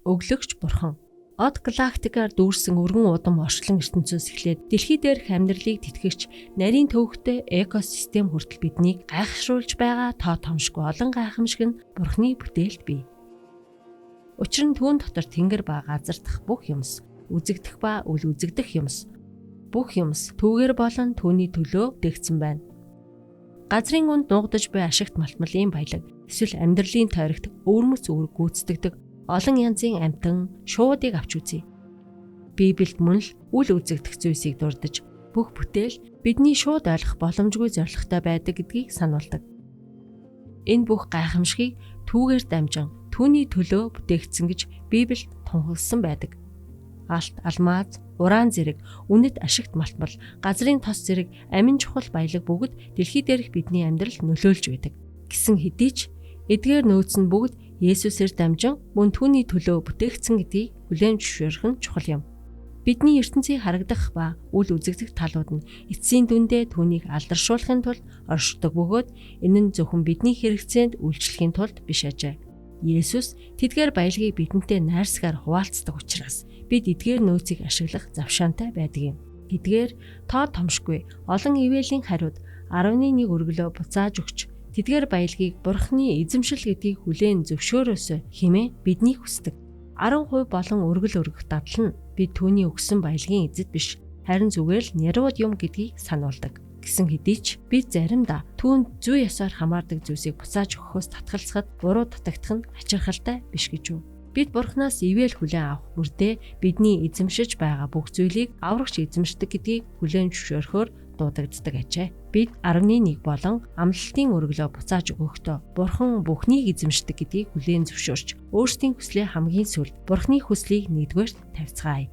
өглөгч бурхан. Од галактикаар дүүрсэн өргөн удам орчлон ертөнцөөс эхлээд дэлхий дээрх амьдралыг тэтгэгч нарийн төвөгтэй экосистем хүртэл биднийг гайхшруулж байгаа тоо томшгүй олон гайхамшиг нь Бурханы бүтээлт бий. Учир нь түүн дотор тэнгэр ба газар дах бүх юмс, үзэгдэх ба үл үзэгдэх юмс, бүх юмс түүгээр болон түүний төлөө дээгдсэн байна. Газрын үнд нуугдаж буй ашигт малтмалын баялаг, эсвэл амьдралын тойрогт өвөрмөц үүрэг гүйцэтгэдэг олон янзын амьтан шуудыг авч үзье. Библиэд мөн л үл үзэгдэх зүйлсийг дурдж, бүх бүтээл бидний шууд ойлгох боломжгүй зорилготой байдаг гэдгийг сануулдаг. Энэ бүх гайхамшигыг түүгээр дамжин түүний төлөө бүтээгдсэн гэж Библиэд тунхагласан байдаг. Алт, алмаз, уран зэрэг, үнэт ашигт малтмал, газрын тос зэрэг амин чухал баялаг бүгд дэлхий дээрх бидний амьдралд нөлөөлж байдаг. Гэсэн хэдий ч эдгээр нөөц нь бүгд Есүсээр дамжин мөн түүний төлөө бүтээгдсэн гэдгийг хүлээн зөвшөөрөх нь чухал юм. Бидний ертөнцийг харагдах ба үл үзэгдэх талууд нь эцсийн дүндээ түүнийг алдаршуулахын тулд оршдог бөгөөд энэ нь зөвхөн бидний хэрэгцээнд үйлчлэхийн тулд биш ажээ. Есүс тэдгээр баялагийг бидэнтэй найрсгаар хуваалцдаг учраас бид эдгээр нөөцийг ашиглах завшаантай байдаг юм. Эдгээр тоо томшгүй олон ивэлийн хариуд 11 өргөлөө буцааж өгч тэдгээр баялагийг Бурханы эзэмшил гэдгийг хүлээн зөвшөөрөөсэй хэмээн биднийг хүсдэг. 10% болон өргөл өргөх дадал нь бид түүний өгсөн баялагын эзэд биш, харин зүгээр л нярууд юм гэдгийг сануулдаг. Гэсэн хэдий ч бид заримдаа түүнд зүй ёсоор хамаардаг зүйлсийг буцааж өгөхөөс татгалзахад буруу дутагдах нь ачирхалтай биш гэж үү? Бид Бурханаас ивэл хүлээн авах бүрдээ бидний эзэмшиж байгаа бүх зүйлийг аврагч эзэмшдэг гэдгийг хүлээн зөвшөөрөхөөр дуудагддаг ажээ. Бид 11 болон амлалтын өргөлөө буцааж өгөхдөө Бурхан бүхнийг эзэмшдэг гэдгийг хүлээн зөвшөөрч, өөрсдийн хүслээ хамгийн сүүлд Бурханы хүслийг нэгдүгээрт тавьцгаая.